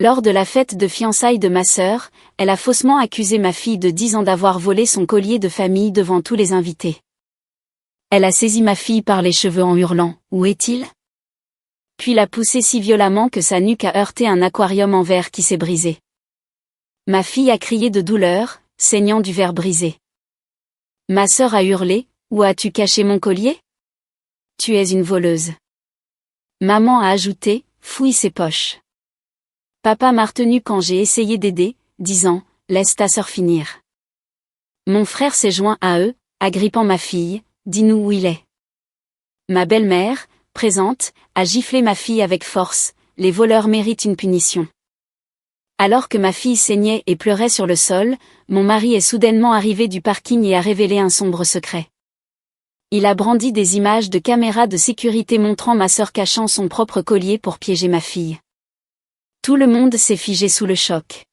Lors de la fête de fiançailles de ma sœur, elle a faussement accusé ma fille de 10 ans d'avoir volé son collier de famille devant tous les invités. Elle a saisi ma fille par les cheveux en hurlant « Où est-il ?» Puis l'a poussée si violemment que sa nuque a heurté un aquarium en verre qui s'est brisé. Ma fille a crié de douleur, saignant du verre brisé. Ma sœur a hurlé « Où as-tu caché mon collier ? Tu es une voleuse. » Maman a ajouté « Fouille ses poches. » Papa m'a retenu quand j'ai essayé d'aider, disant « Laisse ta sœur finir. » Mon frère s'est joint à eux, agrippant ma fille « Dis-nous où il est. » Ma belle-mère, présente, a giflé ma fille avec force, les voleurs méritent une punition. Alors que ma fille saignait et pleurait sur le sol, mon mari est soudainement arrivé du parking et a révélé un sombre secret. Il a brandi des images de caméras de sécurité montrant ma sœur cachant son propre collier pour piéger ma fille. Tout le monde s'est figé sous le choc.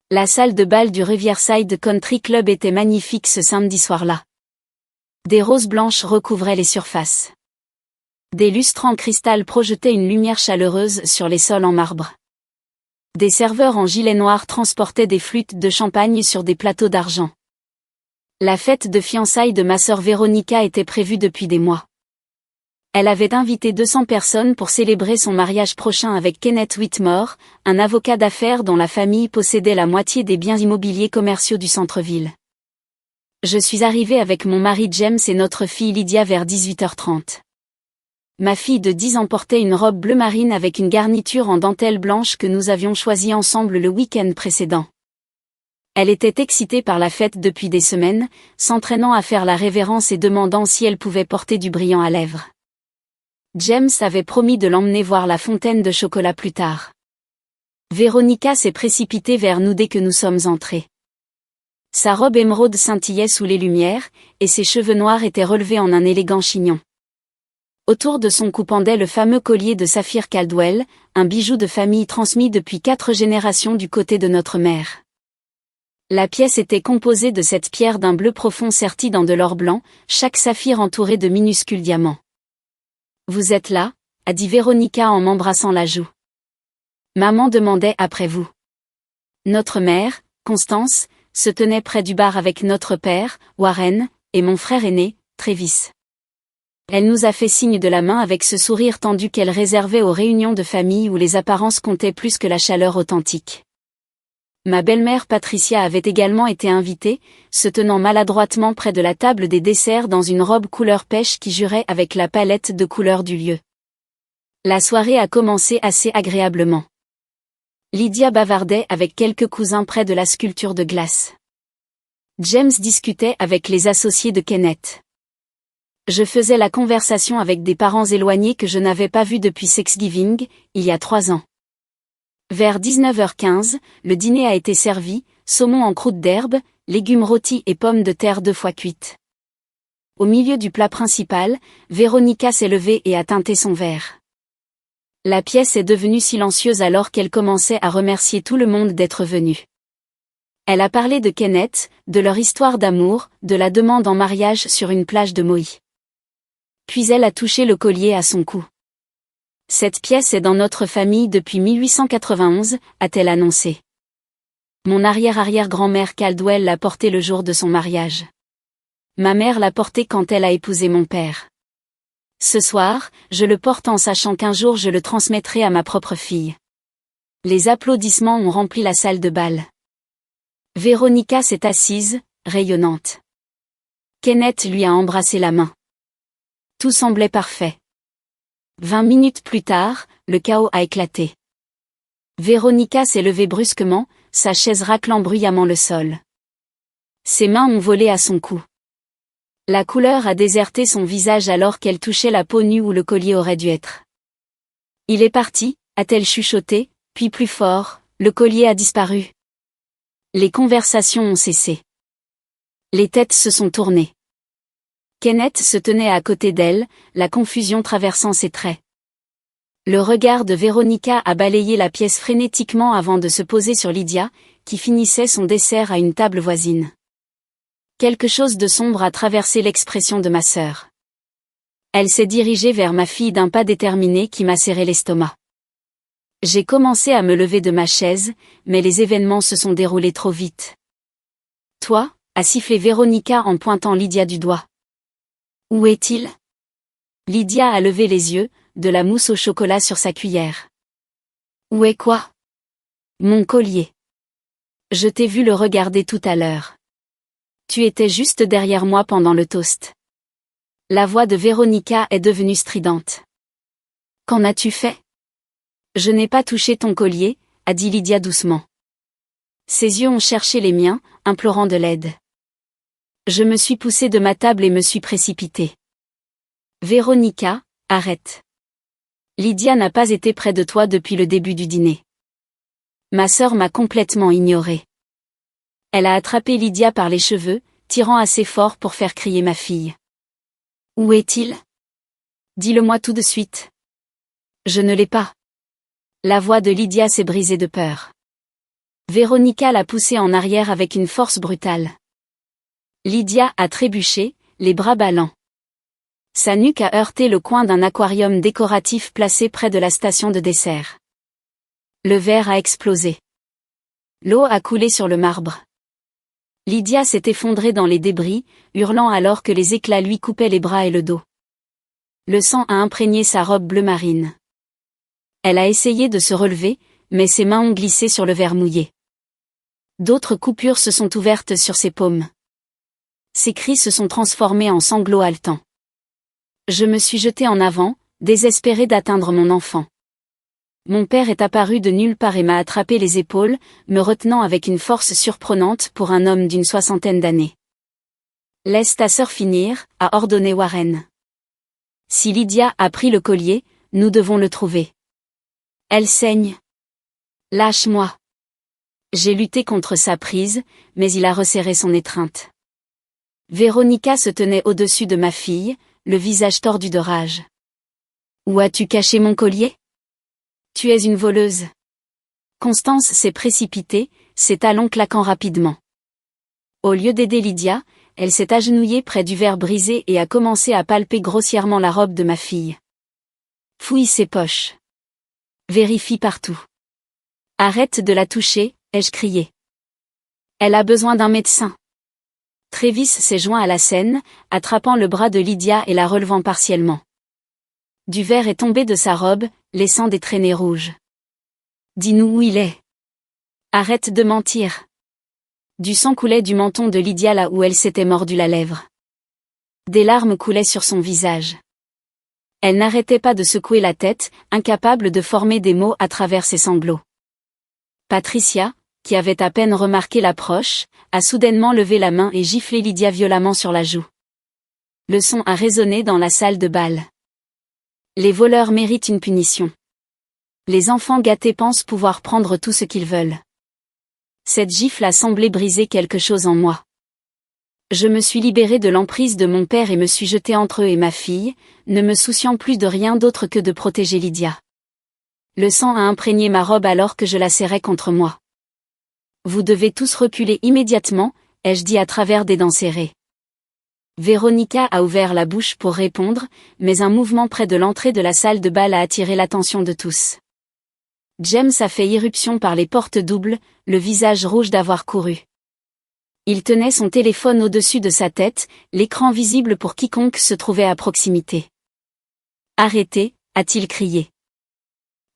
La salle de bal du Riverside Country Club était magnifique ce samedi soir-là. Des roses blanches recouvraient les surfaces. Des lustres en cristal projetaient une lumière chaleureuse sur les sols en marbre. Des serveurs en gilet noir transportaient des flûtes de champagne sur des plateaux d'argent. La fête de fiançailles de ma sœur Véronica était prévue depuis des mois. Elle avait invité 200 personnes pour célébrer son mariage prochain avec Kenneth Whitmore, un avocat d'affaires dont la famille possédait la moitié des biens immobiliers commerciaux du centre-ville. Je suis arrivée avec mon mari James et notre fille Lydia vers 18h30. Ma fille de 10 ans portait une robe bleu marine avec une garniture en dentelle blanche que nous avions choisie ensemble le week-end précédent. Elle était excitée par la fête depuis des semaines, s'entraînant à faire la révérence et demandant si elle pouvait porter du brillant à lèvres. James avait promis de l'emmener voir la fontaine de chocolat plus tard. Véronica s'est précipitée vers nous dès que nous sommes entrés. Sa robe émeraude scintillait sous les lumières, et ses cheveux noirs étaient relevés en un élégant chignon. Autour de son cou pendait le fameux collier de saphir Caldwell, un bijou de famille transmis depuis 4 générations du côté de notre mère. La pièce était composée de cette pierre d'un bleu profond sertie dans de l'or blanc, chaque saphir entouré de minuscules diamants. « Vous êtes là ?» a dit Véronica en m'embrassant la joue. Maman demandait après vous. Notre mère, Constance, se tenait près du bar avec notre père, Warren, et mon frère aîné, Travis. Elle nous a fait signe de la main avec ce sourire tendu qu'elle réservait aux réunions de famille où les apparences comptaient plus que la chaleur authentique. Ma belle-mère Patricia avait également été invitée, se tenant maladroitement près de la table des desserts dans une robe couleur pêche qui jurait avec la palette de couleurs du lieu. La soirée a commencé assez agréablement. Lydia bavardait avec quelques cousins près de la sculpture de glace. James discutait avec les associés de Kenneth. Je faisais la conversation avec des parents éloignés que je n'avais pas vus depuis Thanksgiving, il y a 3 ans. Vers 19h15, le dîner a été servi, saumon en croûte d'herbe, légumes rôtis et pommes de terre 2 fois cuites. Au milieu du plat principal, Véronica s'est levée et a teinté son verre. La pièce est devenue silencieuse alors qu'elle commençait à remercier tout le monde d'être venu. Elle a parlé de Kenneth, de leur histoire d'amour, de la demande en mariage sur une plage de Maui. Puis elle a touché le collier à son cou. Cette pièce est dans notre famille depuis 1891, a-t-elle annoncé. Mon arrière-arrière-grand-mère Caldwell l'a porté le jour de son mariage. Ma mère l'a porté quand elle a épousé mon père. Ce soir, je le porte en sachant qu'un jour je le transmettrai à ma propre fille. Les applaudissements ont rempli la salle de bal. Véronica s'est assise, rayonnante. Kenneth lui a embrassé la main. Tout semblait parfait. 20 minutes plus tard, le chaos a éclaté. Véronica s'est levée brusquement, sa chaise raclant bruyamment le sol. Ses mains ont volé à son cou. La couleur a déserté son visage alors qu'elle touchait la peau nue où le collier aurait dû être. Il est parti, a-t-elle chuchoté, puis plus fort, le collier a disparu. Les conversations ont cessé. Les têtes se sont tournées. Kenneth se tenait à côté d'elle, la confusion traversant ses traits. Le regard de Véronica a balayé la pièce frénétiquement avant de se poser sur Lydia, qui finissait son dessert à une table voisine. Quelque chose de sombre a traversé l'expression de ma sœur. Elle s'est dirigée vers ma fille d'un pas déterminé qui m'a serré l'estomac. J'ai commencé à me lever de ma chaise, mais les événements se sont déroulés trop vite. Toi, a sifflé Véronica en pointant Lydia du doigt. Où est-il? Lydia a levé les yeux, de la mousse au chocolat sur sa cuillère. Où est quoi? Mon collier. Je t'ai vu le regarder tout à l'heure. Tu étais juste derrière moi pendant le toast. La voix de Véronica est devenue stridente. Qu'en as-tu fait? Je n'ai pas touché ton collier, a dit Lydia doucement. Ses yeux ont cherché les miens, implorant de l'aide. Je me suis poussée de ma table et me suis précipitée. Véronica, arrête. Lydia n'a pas été près de toi depuis le début du dîner. Ma sœur m'a complètement ignorée. Elle a attrapé Lydia par les cheveux, tirant assez fort pour faire crier ma fille. Où est-il? Dis-le-moi tout de suite. Je ne l'ai pas. La voix de Lydia s'est brisée de peur. Véronica l'a poussée en arrière avec une force brutale. Lydia a trébuché, les bras ballants. Sa nuque a heurté le coin d'un aquarium décoratif placé près de la station de dessert. Le verre a explosé. L'eau a coulé sur le marbre. Lydia s'est effondrée dans les débris, hurlant alors que les éclats lui coupaient les bras et le dos. Le sang a imprégné sa robe bleu marine. Elle a essayé de se relever, mais ses mains ont glissé sur le verre mouillé. D'autres coupures se sont ouvertes sur ses paumes. Ses cris se sont transformés en sanglots haletants. Je me suis jetée en avant, désespérée d'atteindre mon enfant. Mon père est apparu de nulle part et m'a attrapé les épaules, me retenant avec une force surprenante pour un homme d'une 60aine d'années. Laisse ta sœur finir, a ordonné Warren. Si Lydia a pris le collier, nous devons le trouver. Elle saigne. Lâche-moi. J'ai lutté contre sa prise, mais il a resserré son étreinte. Véronica se tenait au-dessus de ma fille, le visage tordu de rage. Où as-tu caché mon collier? Tu es une voleuse. Constance s'est précipitée, ses talons claquant rapidement. Au lieu d'aider Lydia, elle s'est agenouillée près du verre brisé et a commencé à palper grossièrement la robe de ma fille. Fouille ses poches. Vérifie partout. Arrête de la toucher, ai-je crié. Elle a besoin d'un médecin. Travis s'est joint à la scène, attrapant le bras de Lydia et la relevant partiellement. Du verre est tombé de sa robe, laissant des traînées rouges. Dis-nous où il est. Arrête de mentir. Du sang coulait du menton de Lydia là où elle s'était mordu la lèvre. Des larmes coulaient sur son visage. Elle n'arrêtait pas de secouer la tête, incapable de former des mots à travers ses sanglots. Patricia, qui avait à peine remarqué l'approche, a soudainement levé la main et giflé Lydia violemment sur la joue. Le son a résonné dans la salle de bal. Les voleurs méritent une punition. Les enfants gâtés pensent pouvoir prendre tout ce qu'ils veulent. Cette gifle a semblé briser quelque chose en moi. Je me suis libérée de l'emprise de mon père et me suis jetée entre eux et ma fille, ne me souciant plus de rien d'autre que de protéger Lydia. Le sang a imprégné ma robe alors que je la serrais contre moi. Vous devez tous reculer immédiatement, ai-je dit à travers des dents serrées. Véronica a ouvert la bouche pour répondre, mais un mouvement près de l'entrée de la salle de bal a attiré l'attention de tous. James a fait irruption par les portes doubles, le visage rouge d'avoir couru. Il tenait son téléphone au-dessus de sa tête, l'écran visible pour quiconque se trouvait à proximité. Arrêtez, a-t-il crié.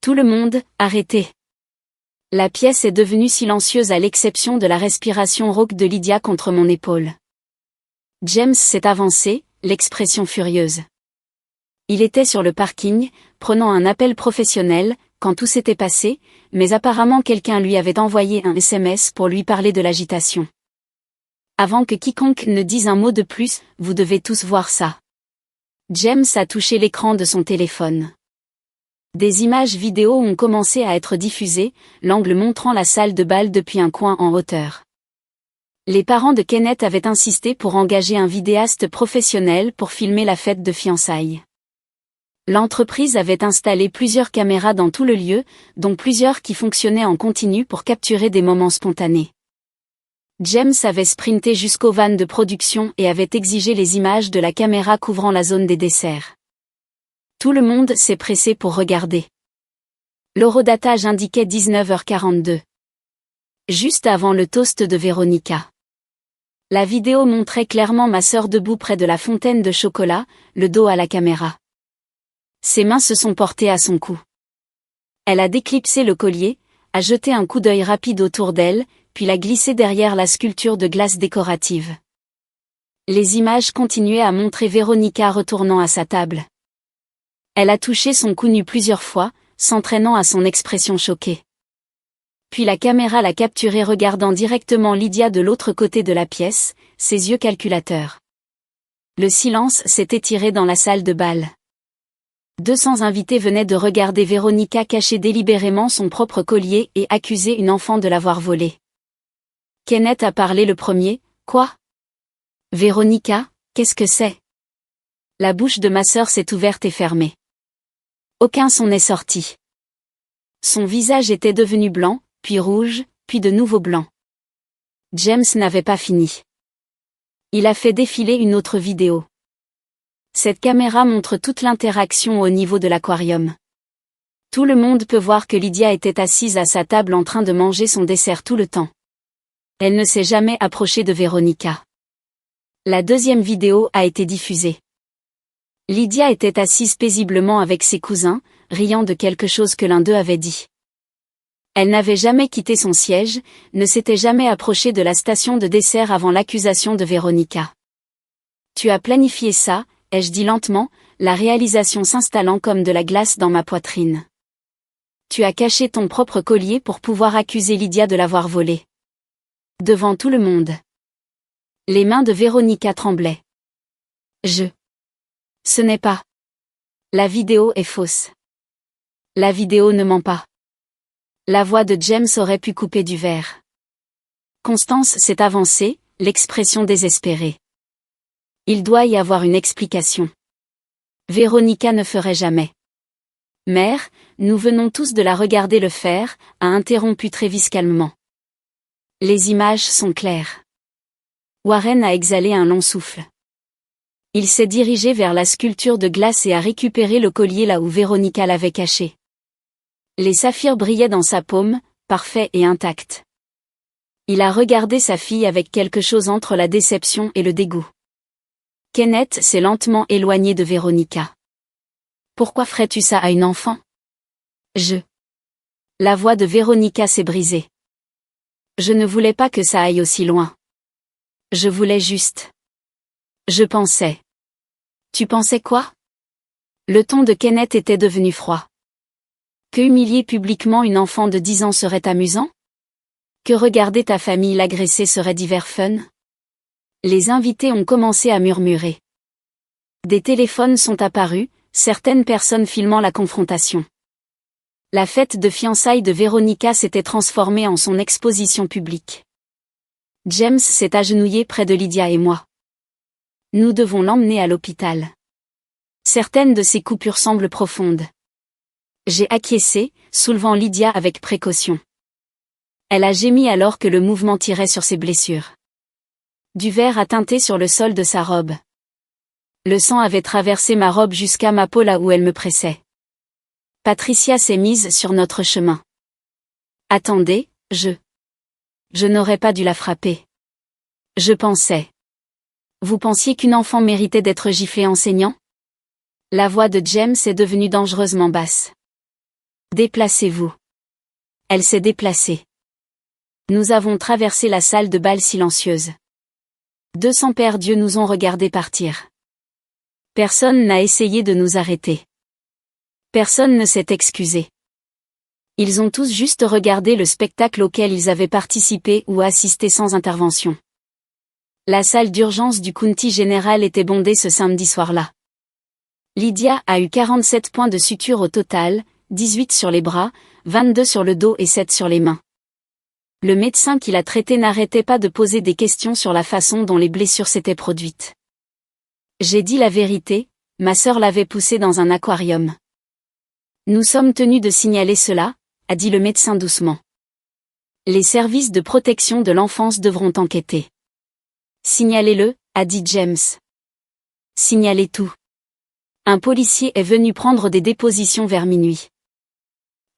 Tout le monde, arrêtez. La pièce est devenue silencieuse à l'exception de la respiration rauque de Lydia contre mon épaule. James s'est avancé, l'expression furieuse. Il était sur le parking, prenant un appel professionnel, quand tout s'était passé, mais apparemment quelqu'un lui avait envoyé un SMS pour lui parler de l'agitation. Avant que quiconque ne dise un mot de plus, vous devez tous voir ça. James a touché l'écran de son téléphone. Des images vidéo ont commencé à être diffusées, l'angle montrant la salle de bal depuis un coin en hauteur. Les parents de Kenneth avaient insisté pour engager un vidéaste professionnel pour filmer la fête de fiançailles. L'entreprise avait installé plusieurs caméras dans tout le lieu, dont plusieurs qui fonctionnaient en continu pour capturer des moments spontanés. James avait sprinté jusqu'au van de production et avait exigé les images de la caméra couvrant la zone des desserts. Tout le monde s'est pressé pour regarder. L'horodatage indiquait 19h42. Juste avant le toast de Véronica. La vidéo montrait clairement ma sœur debout près de la fontaine de chocolat, le dos à la caméra. Ses mains se sont portées à son cou. Elle a déclipsé le collier, a jeté un coup d'œil rapide autour d'elle, puis l'a glissé derrière la sculpture de glace décorative. Les images continuaient à montrer Véronica retournant à sa table. Elle a touché son cou nu plusieurs fois, s'entraînant à son expression choquée. Puis la caméra l'a capturée regardant directement Lydia de l'autre côté de la pièce, ses yeux calculateurs. Le silence s'est étiré dans la salle de bal. 200 invités venaient de regarder Véronica cacher délibérément son propre collier et accuser une enfant de l'avoir volé. Kenneth a parlé le premier. « Quoi ? Véronica, qu'est-ce que c'est ?» La bouche de ma sœur s'est ouverte et fermée. Aucun son n'est sorti. Son visage était devenu blanc, puis rouge, puis de nouveau blanc. James n'avait pas fini. Il a fait défiler une autre vidéo. Cette caméra montre toute l'interaction au niveau de l'aquarium. Tout le monde peut voir que Lydia était assise à sa table en train de manger son dessert tout le temps. Elle ne s'est jamais approchée de Véronica. La deuxième vidéo a été diffusée. Lydia était assise paisiblement avec ses cousins, riant de quelque chose que l'un d'eux avait dit. Elle n'avait jamais quitté son siège, ne s'était jamais approchée de la station de dessert avant l'accusation de Véronica. « Tu as planifié ça », ai-je dit lentement, la réalisation s'installant comme de la glace dans ma poitrine. « Tu as caché ton propre collier pour pouvoir accuser Lydia de l'avoir volé. » Devant tout le monde. Les mains de Véronica tremblaient. Ce n'est pas. La vidéo est fausse. La vidéo ne ment pas. La voix de James aurait pu couper du verre. Constance s'est avancée, l'expression désespérée. Il doit y avoir une explication. Véronica ne ferait jamais. Mère, nous venons tous de la regarder le faire, a interrompu Travis calmement. Les images sont claires. Warren a exhalé un long souffle. Il s'est dirigé vers la sculpture de glace et a récupéré le collier là où Véronica l'avait caché. Les saphirs brillaient dans sa paume, parfaits et intacts. Il a regardé sa fille avec quelque chose entre la déception et le dégoût. Kenneth s'est lentement éloigné de Véronica. Pourquoi ferais-tu ça à une enfant ? La voix de Véronica s'est brisée. Je ne voulais pas que ça aille aussi loin. Je voulais juste. Je pensais. Tu pensais quoi ? Le ton de Kenneth était devenu froid. Que humilier publiquement une enfant de 10 ans serait amusant ? Que regarder ta famille l'agresser serait divers fun ? Les invités ont commencé à murmurer. Des téléphones sont apparus, certaines personnes filmant la confrontation. La fête de fiançailles de Véronica s'était transformée en son exposition publique. James s'est agenouillé près de Lydia et moi. Nous devons l'emmener à l'hôpital. Certaines de ses coupures semblent profondes. J'ai acquiescé, soulevant Lydia avec précaution. Elle a gémi alors que le mouvement tirait sur ses blessures. Du verre a teinté sur le sol de sa robe. Le sang avait traversé ma robe jusqu'à ma peau là où elle me pressait. Patricia s'est mise sur notre chemin. Attendez, je n'aurais pas dû la frapper. Je pensais. Vous pensiez qu'une enfant méritait d'être giflée en saignant ? La voix de James est devenue dangereusement basse. Déplacez-vous. Elle s'est déplacée. Nous avons traversé la salle de bal silencieuse. 200 pères Dieu nous ont regardés partir. Personne n'a essayé de nous arrêter. Personne ne s'est excusé. Ils ont tous juste regardé le spectacle auquel ils avaient participé ou assisté sans intervention. La salle d'urgence du County General était bondée ce samedi soir-là. Lydia a eu 47 points de suture au total, 18 sur les bras, 22 sur le dos et 7 sur les mains. Le médecin qui l'a traitée n'arrêtait pas de poser des questions sur la façon dont les blessures s'étaient produites. J'ai dit la vérité, ma sœur l'avait poussée dans un aquarium. Nous sommes tenus de signaler cela, a dit le médecin doucement. Les services de protection de l'enfance devront enquêter. Signalez-le, a dit James. Signalez tout. Un policier est venu prendre des dépositions vers minuit.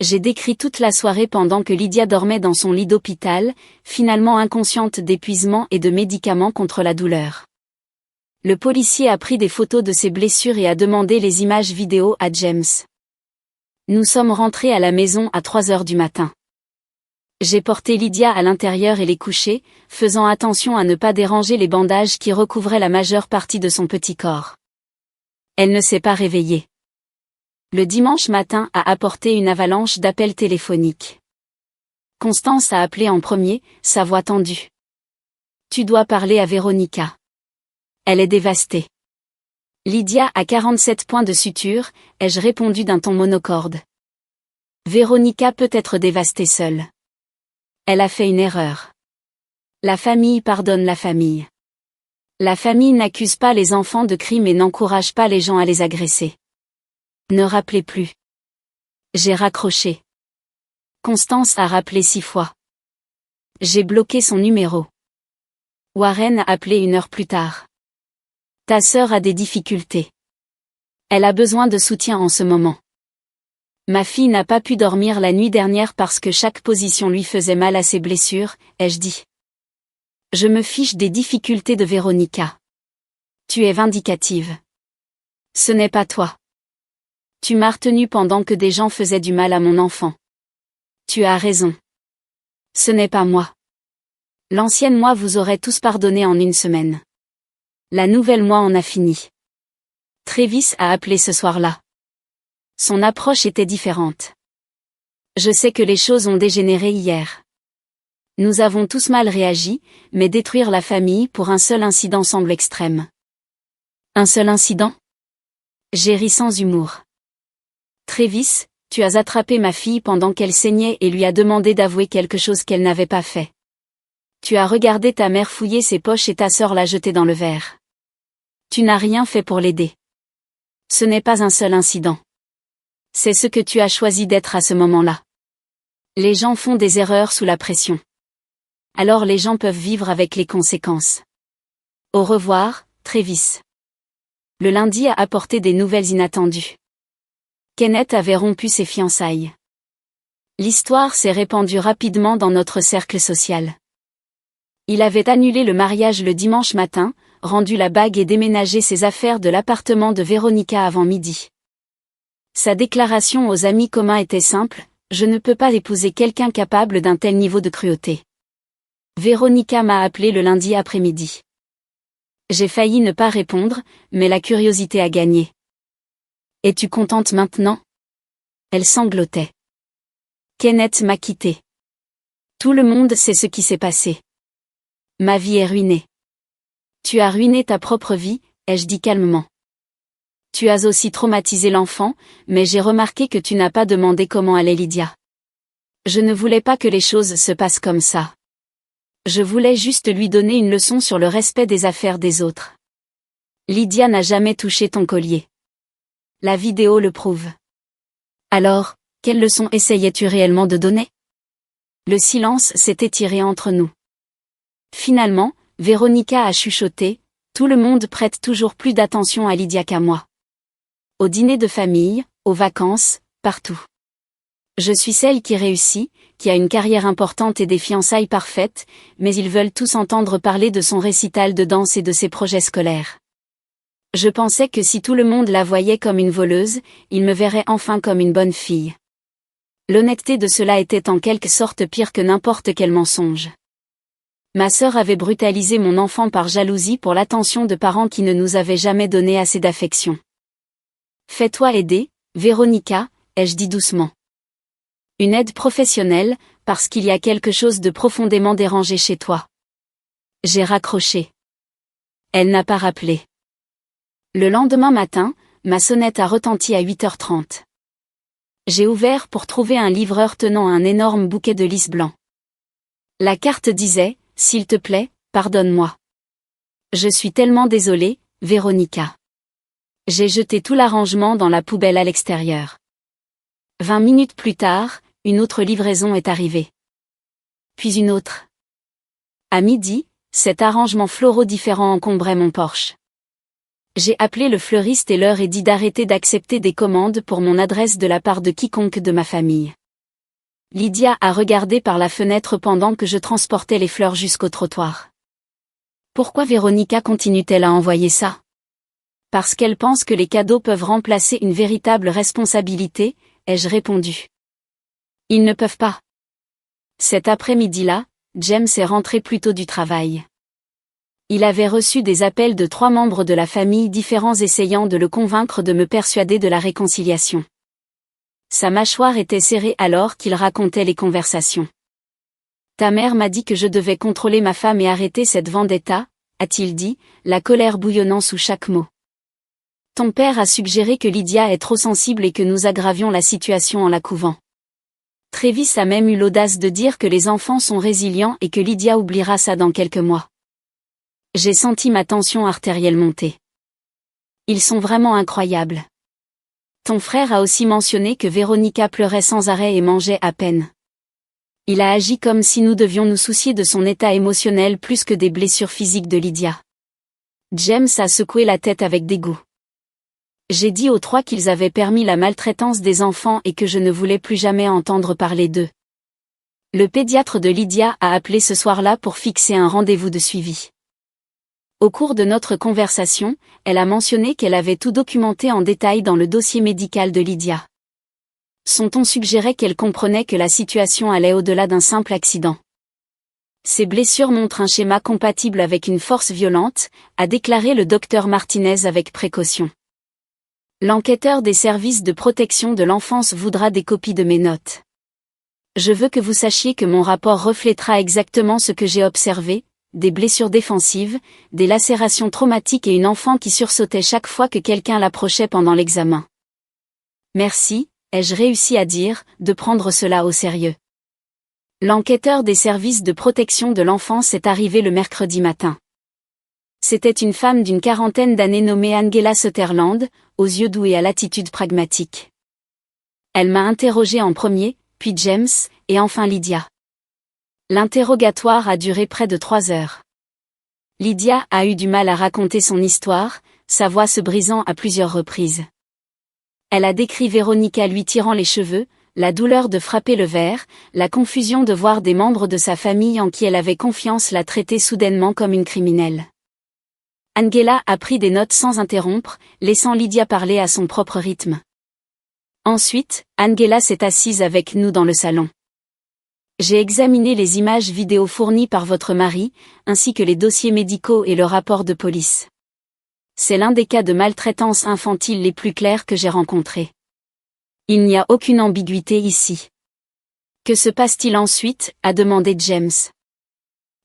J'ai décrit toute la soirée pendant que Lydia dormait dans son lit d'hôpital, finalement inconsciente d'épuisement et de médicaments contre la douleur. Le policier a pris des photos de ses blessures et a demandé les images vidéo à James. Nous sommes rentrés à la maison à 3 heures du matin. J'ai porté Lydia à l'intérieur et l'ai couchée, faisant attention à ne pas déranger les bandages qui recouvraient la majeure partie de son petit corps. Elle ne s'est pas réveillée. Le dimanche matin a apporté une avalanche d'appels téléphoniques. Constance a appelé en premier, sa voix tendue. « Tu dois parler à Véronica. Elle est dévastée. » Lydia a 47 points de suture, ai-je répondu d'un ton monocorde. Véronica peut être dévastée seule. Elle a fait une erreur. La famille pardonne la famille. La famille n'accuse pas les enfants de crimes et n'encourage pas les gens à les agresser. Ne rappelez plus. J'ai raccroché. Constance a rappelé 6 fois. J'ai bloqué son numéro. Warren a appelé 1 heure plus tard. Ta sœur a des difficultés. Elle a besoin de soutien en ce moment. Ma fille n'a pas pu dormir la nuit dernière parce que chaque position lui faisait mal à ses blessures, ai-je dit. Je me fiche des difficultés de Véronica. Tu es vindicative. Ce n'est pas toi. Tu m'as retenu pendant que des gens faisaient du mal à mon enfant. Tu as raison. Ce n'est pas moi. L'ancienne moi vous aurait tous pardonné en 1 semaine. La nouvelle moi en a fini. Travis a appelé ce soir-là. Son approche était différente. Je sais que les choses ont dégénéré hier. Nous avons tous mal réagi, mais détruire la famille pour un seul incident semble extrême. Un seul incident ? J'ai ri sans humour. Travis, tu as attrapé ma fille pendant qu'elle saignait et lui as demandé d'avouer quelque chose qu'elle n'avait pas fait. Tu as regardé ta mère fouiller ses poches et ta sœur la jeter dans le verre. Tu n'as rien fait pour l'aider. Ce n'est pas un seul incident. C'est ce que tu as choisi d'être à ce moment-là. Les gens font des erreurs sous la pression. Alors les gens peuvent vivre avec les conséquences. Au revoir, Travis. Le lundi a apporté des nouvelles inattendues. Kenneth avait rompu ses fiançailles. L'histoire s'est répandue rapidement dans notre cercle social. Il avait annulé le mariage le dimanche matin, rendu la bague et déménagé ses affaires de l'appartement de Véronica avant midi. Sa déclaration aux amis communs était simple, « Je ne peux pas épouser quelqu'un capable d'un tel niveau de cruauté. » Véronica m'a appelé le lundi après-midi. J'ai failli ne pas répondre, mais la curiosité a gagné. « Es-tu contente maintenant ?» Elle sanglotait. Kenneth m'a quittée. Tout le monde sait ce qui s'est passé. Ma vie est ruinée. Tu as ruiné ta propre vie, ai-je dit calmement. Tu as aussi traumatisé l'enfant, mais j'ai remarqué que tu n'as pas demandé comment allait Lydia. Je ne voulais pas que les choses se passent comme ça. Je voulais juste lui donner une leçon sur le respect des affaires des autres. Lydia n'a jamais touché ton collier. La vidéo le prouve. Alors, quelle leçon essayais-tu réellement de donner ? Le silence s'est étiré entre nous. Finalement, Véronica a chuchoté, tout le monde prête toujours plus d'attention à Lydia qu'à moi. Au dîner de famille, aux vacances, partout. Je suis celle qui réussit, qui a une carrière importante et des fiançailles parfaites, mais ils veulent tous entendre parler de son récital de danse et de ses projets scolaires. Je pensais que si tout le monde la voyait comme une voleuse, ils me verraient enfin comme une bonne fille. L'honnêteté de cela était en quelque sorte pire que n'importe quel mensonge. Ma sœur avait brutalisé mon enfant par jalousie pour l'attention de parents qui ne nous avaient jamais donné assez d'affection. Fais-toi aider, Véronica, ai-je dit doucement. Une aide professionnelle, parce qu'il y a quelque chose de profondément dérangé chez toi. J'ai raccroché. Elle n'a pas rappelé. Le lendemain matin, ma sonnette a retenti à 8h30. J'ai ouvert pour trouver un livreur tenant un énorme bouquet de lys blanc. La carte disait, « S'il te plaît, pardonne-moi. Je suis tellement désolée, Véronica. » J'ai jeté tout l'arrangement dans la poubelle à l'extérieur. 20 minutes plus tard, une autre livraison est arrivée. Puis une autre. À midi, 7 arrangements floraux différents encombraient mon Porsche. J'ai appelé le fleuriste et leur ai dit d'arrêter d'accepter des commandes pour mon adresse de la part de quiconque de ma famille. Lydia a regardé par la fenêtre pendant que je transportais les fleurs jusqu'au trottoir. Pourquoi Véronica continue-t-elle à envoyer ça? Parce qu'elle pense que les cadeaux peuvent remplacer une véritable responsabilité, ai-je répondu. Ils ne peuvent pas. Cet après-midi-là, James est rentré plus tôt du travail. Il avait reçu des appels de 3 membres de la famille différents essayant de le convaincre de me persuader de la réconciliation. Sa mâchoire était serrée alors qu'il racontait les conversations. Ta mère m'a dit que je devais contrôler ma femme et arrêter cette vendetta, a-t-il dit, la colère bouillonnant sous chaque mot. Ton père a suggéré que Lydia est trop sensible et que nous aggravions la situation en la couvant. Travis a même eu l'audace de dire que les enfants sont résilients et que Lydia oubliera ça dans quelques mois. J'ai senti ma tension artérielle monter. Ils sont vraiment incroyables. Ton frère a aussi mentionné que Véronica pleurait sans arrêt et mangeait à peine. Il a agi comme si nous devions nous soucier de son état émotionnel plus que des blessures physiques de Lydia. James a secoué la tête avec dégoût. J'ai dit aux 3 qu'ils avaient permis la maltraitance des enfants et que je ne voulais plus jamais entendre parler d'eux. Le pédiatre de Lydia a appelé ce soir-là pour fixer un rendez-vous de suivi. Au cours de notre conversation, elle a mentionné qu'elle avait tout documenté en détail dans le dossier médical de Lydia. Son ton suggérait qu'elle comprenait que la situation allait au-delà d'un simple accident. Ces blessures montrent un schéma compatible avec une force violente, a déclaré le docteur Martinez avec précaution. L'enquêteur des services de protection de l'enfance voudra des copies de mes notes. Je veux que vous sachiez que mon rapport reflétera exactement ce que j'ai observé, des blessures défensives, des lacérations traumatiques et une enfant qui sursautait chaque fois que quelqu'un l'approchait pendant l'examen. Merci, ai-je réussi à dire, de prendre cela au sérieux. L'enquêteur des services de protection de l'enfance est arrivé le mercredi matin. C'était une femme d'une 40aine d'années nommée Angela Sutherland, aux yeux doux et à l'attitude pragmatique. Elle m'a interrogé en premier, puis James, et enfin Lydia. L'interrogatoire a duré près de 3 heures. Lydia a eu du mal à raconter son histoire, sa voix se brisant à plusieurs reprises. Elle a décrit Véronica lui tirant les cheveux, la douleur de frapper le verre, la confusion de voir des membres de sa famille en qui elle avait confiance la traiter soudainement comme une criminelle. Angela a pris des notes sans interrompre, laissant Lydia parler à son propre rythme. Ensuite, Angela s'est assise avec nous dans le salon. J'ai examiné les images vidéo fournies par votre mari, ainsi que les dossiers médicaux et le rapport de police. C'est l'un des cas de maltraitance infantile les plus clairs que j'ai rencontrés. Il n'y a aucune ambiguïté ici. Que se passe-t-il ensuite, a demandé James.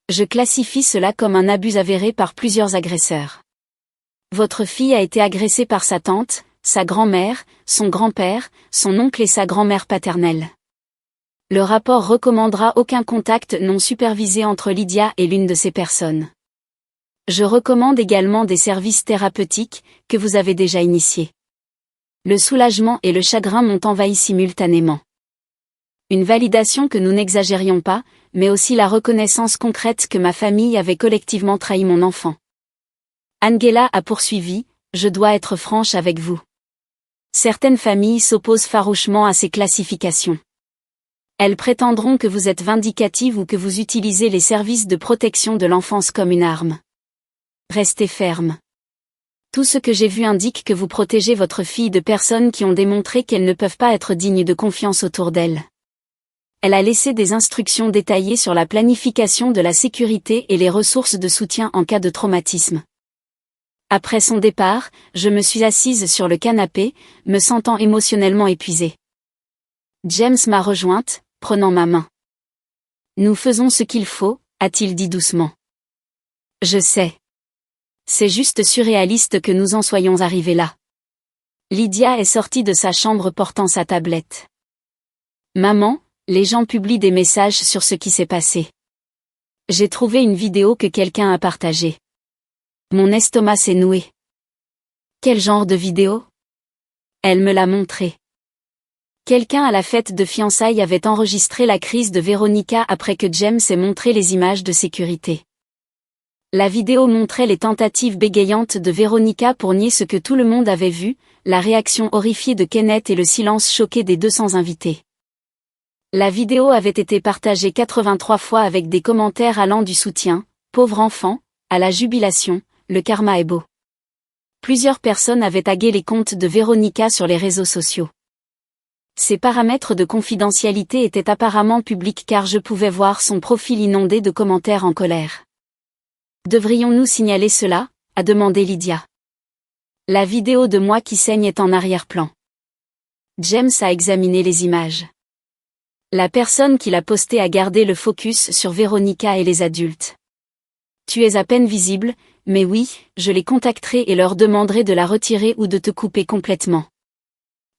Je classifie cela comme un abus avéré par plusieurs agresseurs. Votre fille a été agressée par sa tante, sa grand-mère, son grand-père, son oncle et sa grand-mère paternelle. Le rapport recommandera aucun contact non supervisé entre Lydia et l'une de ces personnes. Je recommande également des services thérapeutiques, que vous avez déjà initiés. Le soulagement et le chagrin m'ont envahi simultanément. Une validation que nous n'exagérions pas, mais aussi la reconnaissance concrète que ma famille avait collectivement trahi mon enfant. Angela a poursuivi, je dois être franche avec vous. Certaines familles s'opposent farouchement à ces classifications. Elles prétendront que vous êtes vindicative ou que vous utilisez les services de protection de l'enfance comme une arme. Restez ferme. Tout ce que j'ai vu indique que vous protégez votre fille de personnes qui ont démontré qu'elles ne peuvent pas être dignes de confiance autour d'elle. Elle a laissé des instructions détaillées sur la planification de la sécurité et les ressources de soutien en cas de traumatisme. Après son départ, je me suis assise sur le canapé, me sentant émotionnellement épuisée. James m'a rejointe, prenant ma main. Nous faisons ce qu'il faut, a-t-il dit doucement. Je sais. C'est juste surréaliste que nous en soyons arrivés là. Lydia est sortie de sa chambre portant sa tablette. Maman, les gens publient des messages sur ce qui s'est passé. J'ai trouvé une vidéo que quelqu'un a partagée. Mon estomac s'est noué. Quel genre de vidéo? Elle me l'a montré. Quelqu'un à la fête de fiançailles avait enregistré la crise de Véronica après que James ait montré les images de sécurité. La vidéo montrait les tentatives bégayantes de Véronica pour nier ce que tout le monde avait vu, la réaction horrifiée de Kenneth et le silence choqué des 200 invités. La vidéo avait été partagée 83 fois avec des commentaires allant du soutien, pauvre enfant, à la jubilation, le karma est beau. Plusieurs personnes avaient tagué les comptes de Véronica sur les réseaux sociaux. Ses paramètres de confidentialité étaient apparemment publics car je pouvais voir son profil inondé de commentaires en colère. Devrions-nous signaler cela ? A demandé Lydia. La vidéo de moi qui saigne est en arrière-plan. James a examiné les images. La personne qui l'a postée a gardé le focus sur Véronica et les adultes. Tu es à peine visible, mais oui, je les contacterai et leur demanderai de la retirer ou de te couper complètement.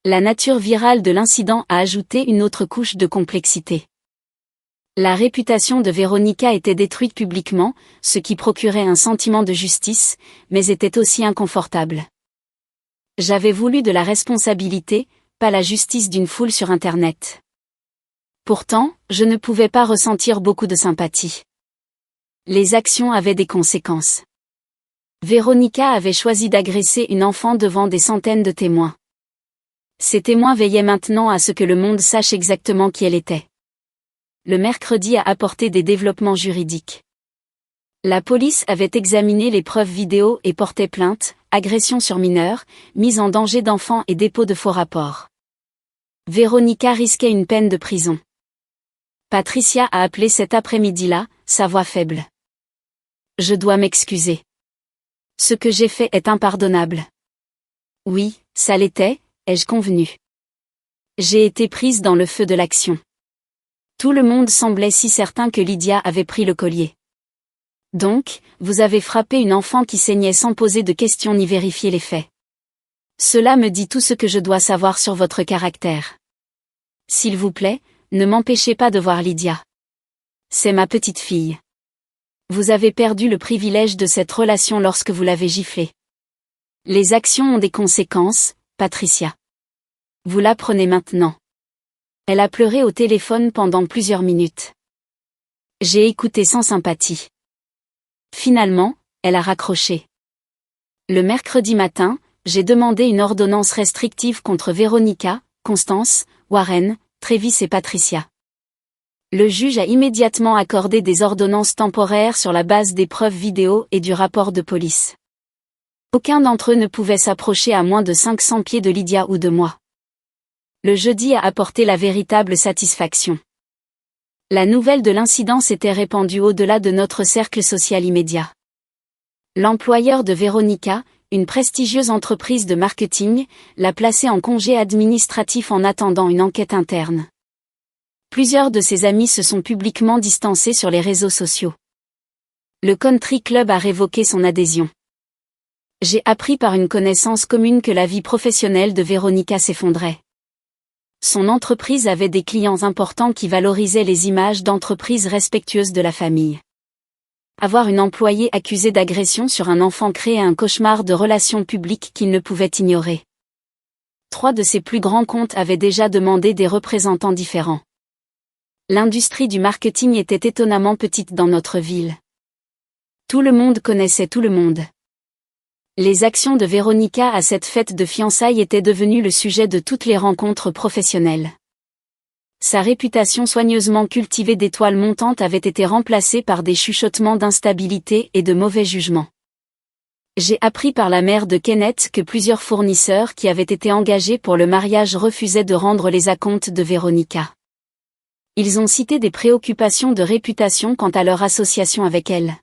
La nature virale de l'incident a ajouté une autre couche de complexité. La réputation de Véronica était détruite publiquement, ce qui procurait un sentiment de justice, mais était aussi inconfortable. J'avais voulu de la responsabilité, pas la justice d'une foule sur Internet. Pourtant, je ne pouvais pas ressentir beaucoup de sympathie. Les actions avaient des conséquences. Véronica avait choisi d'agresser une enfant devant des centaines de témoins. Ces témoins veillaient maintenant à ce que le monde sache exactement qui elle était. Le mercredi a apporté des développements juridiques. La police avait examiné les preuves vidéo et portait plainte, agression sur mineur, mise en danger d'enfants et dépôt de faux rapports. Véronica risquait une peine de prison. Patricia a appelé cet après-midi-là, sa voix faible. Je dois m'excuser. Ce que j'ai fait est impardonnable. Oui, ça l'était, ai-je convenu. J'ai été prise dans le feu de l'action. Tout le monde semblait si certain que Lydia avait pris le collier. Donc, vous avez frappé une enfant qui saignait sans poser de questions ni vérifier les faits. Cela me dit tout ce que je dois savoir sur votre caractère. S'il vous plaît, ne m'empêchez pas de voir Lydia. C'est ma petite fille. Vous avez perdu le privilège de cette relation lorsque vous l'avez giflée. Les actions ont des conséquences, Patricia. Vous l'apprenez maintenant. Elle a pleuré au téléphone pendant plusieurs minutes. J'ai écouté sans sympathie. Finalement, elle a raccroché. Le mercredi matin, j'ai demandé une ordonnance restrictive contre Véronica, Constance, Warren, Travis et Patricia. Le juge a immédiatement accordé des ordonnances temporaires sur la base des preuves vidéo et du rapport de police. Aucun d'entre eux ne pouvait s'approcher à moins de 500 pieds de Lydia ou de moi. Le jeudi a apporté la véritable satisfaction. La nouvelle de l'incident s'était répandue au-delà de notre cercle social immédiat. L'employeur de Véronica, une prestigieuse entreprise de marketing, l'a placée en congé administratif en attendant une enquête interne. Plusieurs de ses amis se sont publiquement distancés sur les réseaux sociaux. Le country club a révoqué son adhésion. J'ai appris par une connaissance commune que la vie professionnelle de Véronica s'effondrait. Son entreprise avait des clients importants qui valorisaient les images d'entreprises respectueuses de la famille. Avoir une employée accusée d'agression sur un enfant créait un cauchemar de relations publiques qu'il ne pouvait ignorer. 3 de ses plus grands comptes avaient déjà demandé des représentants différents. L'industrie du marketing était étonnamment petite dans notre ville. Tout le monde connaissait tout le monde. Les actions de Véronica à cette fête de fiançailles étaient devenues le sujet de toutes les rencontres professionnelles. Sa réputation soigneusement cultivée d'étoiles montantes avait été remplacée par des chuchotements d'instabilité et de mauvais jugement. J'ai appris par la mère de Kenneth que plusieurs fournisseurs qui avaient été engagés pour le mariage refusaient de rendre les acomptes de Véronica. Ils ont cité des préoccupations de réputation quant à leur association avec elle.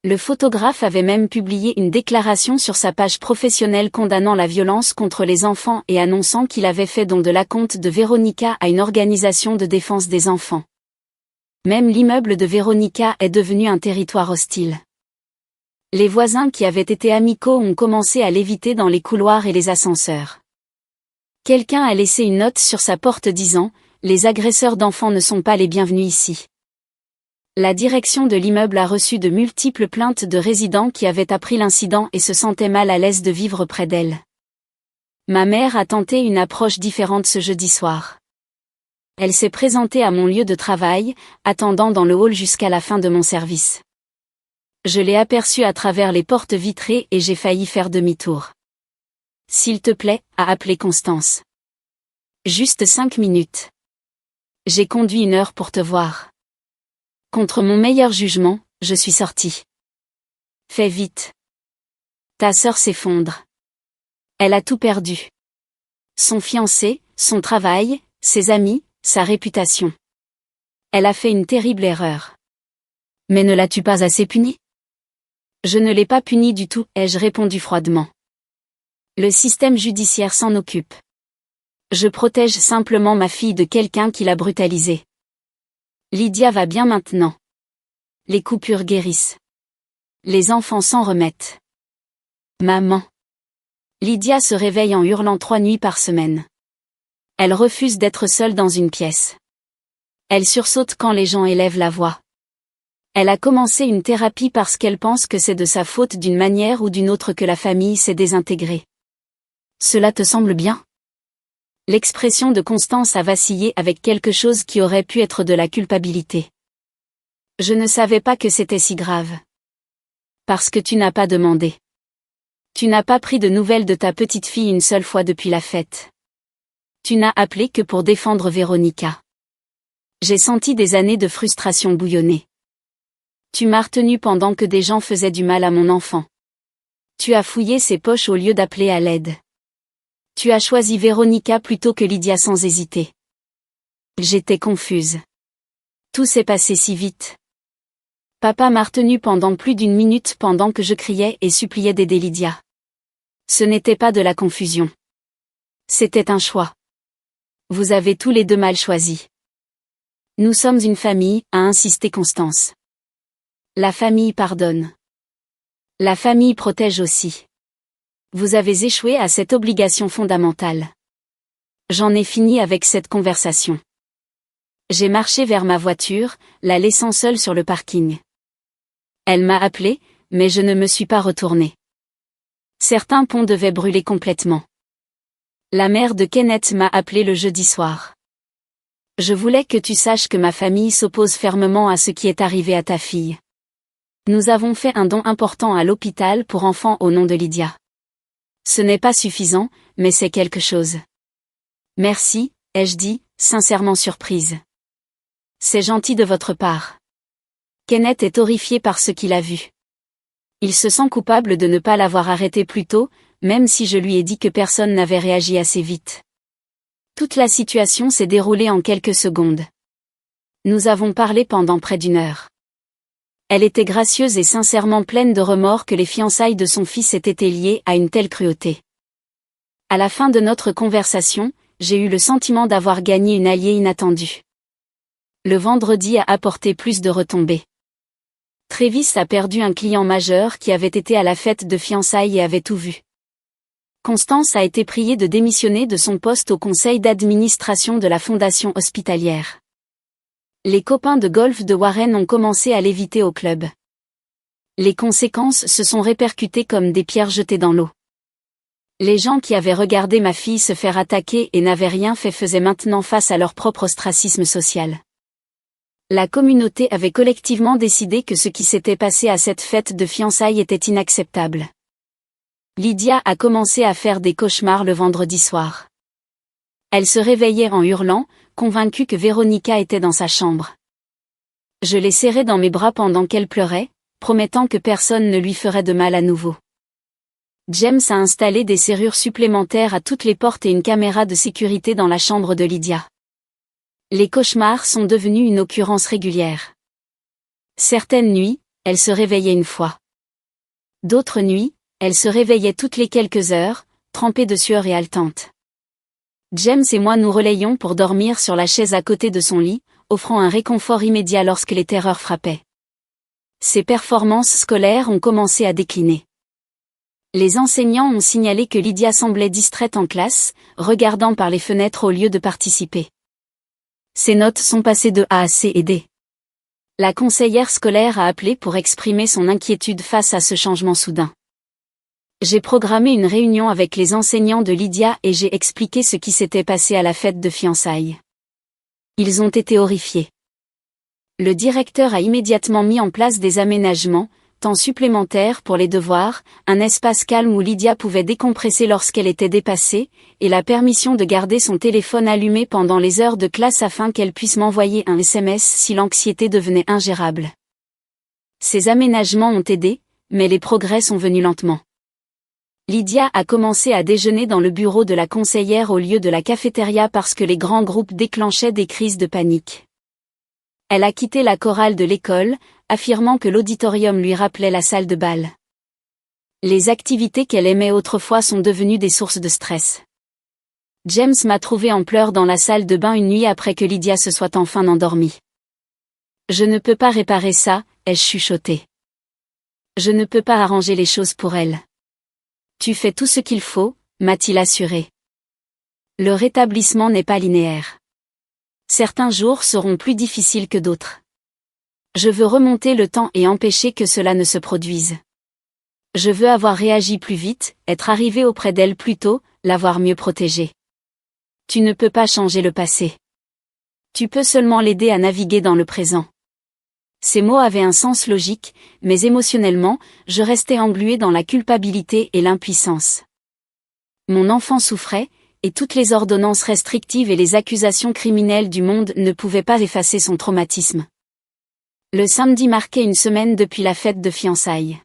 Le photographe avait même publié une déclaration sur sa page professionnelle condamnant la violence contre les enfants et annonçant qu'il avait fait don de l'acompte de Véronica à une organisation de défense des enfants. Même l'immeuble de Véronica est devenu un territoire hostile. Les voisins qui avaient été amicaux ont commencé à l'éviter dans les couloirs et les ascenseurs. Quelqu'un a laissé une note sur sa porte disant « Les agresseurs d'enfants ne sont pas les bienvenus ici ». La direction de l'immeuble a reçu de multiples plaintes de résidents qui avaient appris l'incident et se sentaient mal à l'aise de vivre près d'elle. Ma mère a tenté une approche différente ce jeudi soir. Elle s'est présentée à mon lieu de travail, attendant dans le hall jusqu'à la fin de mon service. Je l'ai aperçue à travers les portes vitrées et j'ai failli faire demi-tour. S'il te plaît, a appelé Constance. Juste 5 minutes. J'ai conduit 1 heure pour te voir. Contre mon meilleur jugement, je suis sortie. Fais vite. Ta sœur s'effondre. Elle a tout perdu. Son fiancé, son travail, ses amis, sa réputation. Elle a fait une terrible erreur. Mais ne l'as-tu pas assez punie? Je ne l'ai pas punie du tout, ai-je répondu froidement. Le système judiciaire s'en occupe. Je protège simplement ma fille de quelqu'un qui l'a brutalisée. Lydia va bien maintenant. Les coupures guérissent. Les enfants s'en remettent. Maman. Lydia se réveille en hurlant 3 nuits par semaine. Elle refuse d'être seule dans une pièce. Elle sursaute quand les gens élèvent la voix. Elle a commencé une thérapie parce qu'elle pense que c'est de sa faute d'une manière ou d'une autre que la famille s'est désintégrée. Cela te semble bien? L'expression de Constance a vacillé avec quelque chose qui aurait pu être de la culpabilité. Je ne savais pas que c'était si grave. Parce que tu n'as pas demandé. Tu n'as pas pris de nouvelles de ta petite fille une seule fois depuis la fête. Tu n'as appelé que pour défendre Véronica. J'ai senti des années de frustration bouillonner. Tu m'as retenu pendant que des gens faisaient du mal à mon enfant. Tu as fouillé ses poches au lieu d'appeler à l'aide. Tu as choisi Véronica plutôt que Lydia sans hésiter. J'étais confuse. Tout s'est passé si vite. Papa m'a retenu pendant plus d'1 minute pendant que je criais et suppliais d'aider Lydia. Ce n'était pas de la confusion. C'était un choix. Vous avez tous les 2 mal choisi. Nous sommes une famille, a insisté Constance. La famille pardonne. La famille protège aussi. Vous avez échoué à cette obligation fondamentale. J'en ai fini avec cette conversation. J'ai marché vers ma voiture, la laissant seule sur le parking. Elle m'a appelé, mais je ne me suis pas retournée. Certains ponts devaient brûler complètement. La mère de Kenneth m'a appelé le jeudi soir. Je voulais que tu saches que ma famille s'oppose fermement à ce qui est arrivé à ta fille. Nous avons fait un don important à l'hôpital pour enfants au nom de Lydia. Ce n'est pas suffisant, mais c'est quelque chose. Merci, ai-je dit, sincèrement surprise. C'est gentil de votre part. Kenneth est horrifié par ce qu'il a vu. Il se sent coupable de ne pas l'avoir arrêté plus tôt, même si je lui ai dit que personne n'avait réagi assez vite. Toute la situation s'est déroulée en quelques secondes. Nous avons parlé pendant près d'1 heure. Elle était gracieuse et sincèrement pleine de remords que les fiançailles de son fils aient été liées à une telle cruauté. À la fin de notre conversation, j'ai eu le sentiment d'avoir gagné une alliée inattendue. Le vendredi a apporté plus de retombées. Travis a perdu un client majeur qui avait été à la fête de fiançailles et avait tout vu. Constance a été priée de démissionner de son poste au conseil d'administration de la fondation hospitalière. Les copains de golf de Warren ont commencé à l'éviter au club. Les conséquences se sont répercutées comme des pierres jetées dans l'eau. Les gens qui avaient regardé ma fille se faire attaquer et n'avaient rien fait faisaient maintenant face à leur propre ostracisme social. La communauté avait collectivement décidé que ce qui s'était passé à cette fête de fiançailles était inacceptable. Lydia a commencé à faire des cauchemars le vendredi soir. Elle se réveillait en hurlant, convaincue que Véronica était dans sa chambre. Je l'ai serrée dans mes bras pendant qu'elle pleurait, promettant que personne ne lui ferait de mal à nouveau. James a installé des serrures supplémentaires à toutes les portes et une caméra de sécurité dans la chambre de Lydia. Les cauchemars sont devenus une occurrence régulière. Certaines nuits, elle se réveillait 1 fois. D'autres nuits, elle se réveillait toutes les quelques heures, trempée de sueur et haletante. James et moi nous relayions pour dormir sur la chaise à côté de son lit, offrant un réconfort immédiat lorsque les terreurs frappaient. Ses performances scolaires ont commencé à décliner. Les enseignants ont signalé que Lydia semblait distraite en classe, regardant par les fenêtres au lieu de participer. Ses notes sont passées de A à C et D. La conseillère scolaire a appelé pour exprimer son inquiétude face à ce changement soudain. J'ai programmé une réunion avec les enseignants de Lydia et j'ai expliqué ce qui s'était passé à la fête de fiançailles. Ils ont été horrifiés. Le directeur a immédiatement mis en place des aménagements, temps supplémentaire pour les devoirs, un espace calme où Lydia pouvait décompresser lorsqu'elle était dépassée, et la permission de garder son téléphone allumé pendant les heures de classe afin qu'elle puisse m'envoyer un SMS si l'anxiété devenait ingérable. Ces aménagements ont aidé, mais les progrès sont venus lentement. Lydia a commencé à déjeuner dans le bureau de la conseillère au lieu de la cafétéria parce que les grands groupes déclenchaient des crises de panique. Elle a quitté la chorale de l'école, affirmant que l'auditorium lui rappelait la salle de bal. Les activités qu'elle aimait autrefois sont devenues des sources de stress. James m'a trouvé en pleurs dans la salle de bain une nuit après que Lydia se soit enfin endormie. Je ne peux pas réparer ça, ai-je chuchoté. Je ne peux pas arranger les choses pour elle. Tu fais tout ce qu'il faut, m'a-t-il assuré. Le rétablissement n'est pas linéaire. Certains jours seront plus difficiles que d'autres. Je veux remonter le temps et empêcher que cela ne se produise. Je veux avoir réagi plus vite, être arrivé auprès d'elle plus tôt, l'avoir mieux protégée. Tu ne peux pas changer le passé. Tu peux seulement l'aider à naviguer dans le présent. Ces mots avaient un sens logique, mais émotionnellement, je restais englué dans la culpabilité et l'impuissance. Mon enfant souffrait, et toutes les ordonnances restrictives et les accusations criminelles du monde ne pouvaient pas effacer son traumatisme. Le samedi marquait une semaine depuis la fête de fiançailles.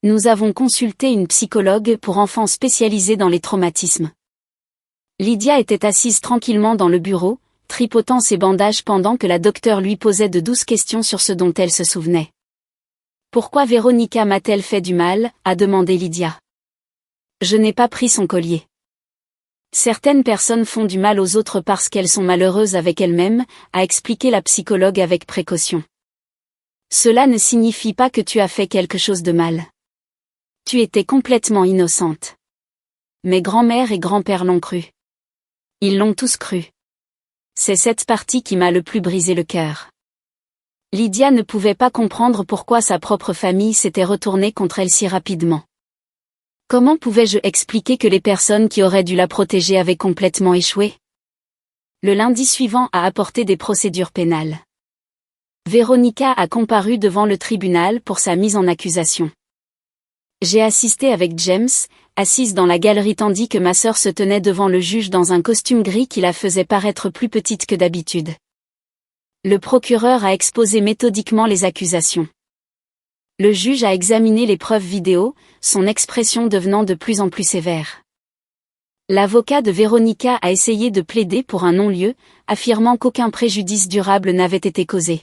Nous avons consulté une psychologue pour enfants spécialisée dans les traumatismes. Lydia était assise tranquillement dans le bureau, tripotant ses bandages pendant que la docteure lui posait de douces questions sur ce dont elle se souvenait. « Pourquoi Véronica m'a-t-elle fait du mal ?» a demandé Lydia. « Je n'ai pas pris son collier. Certaines personnes font du mal aux autres parce qu'elles sont malheureuses avec elles-mêmes » a expliqué la psychologue avec précaution. « Cela ne signifie pas que tu as fait quelque chose de mal. Tu étais complètement innocente. Mes grands-mères et grands-pères l'ont cru. Ils l'ont tous cru. C'est cette partie qui m'a le plus brisé le cœur. » Lydia ne pouvait pas comprendre pourquoi sa propre famille s'était retournée contre elle si rapidement. Comment pouvais-je expliquer que les personnes qui auraient dû la protéger avaient complètement échoué? Le lundi suivant a apporté des procédures pénales. Véronica a comparu devant le tribunal pour sa mise en accusation. J'ai assisté avec James, assise dans la galerie tandis que ma sœur se tenait devant le juge dans un costume gris qui la faisait paraître plus petite que d'habitude. Le procureur a exposé méthodiquement les accusations. Le juge a examiné les preuves vidéo, son expression devenant de plus en plus sévère. L'avocat de Véronica a essayé de plaider pour un non-lieu, affirmant qu'aucun préjudice durable n'avait été causé.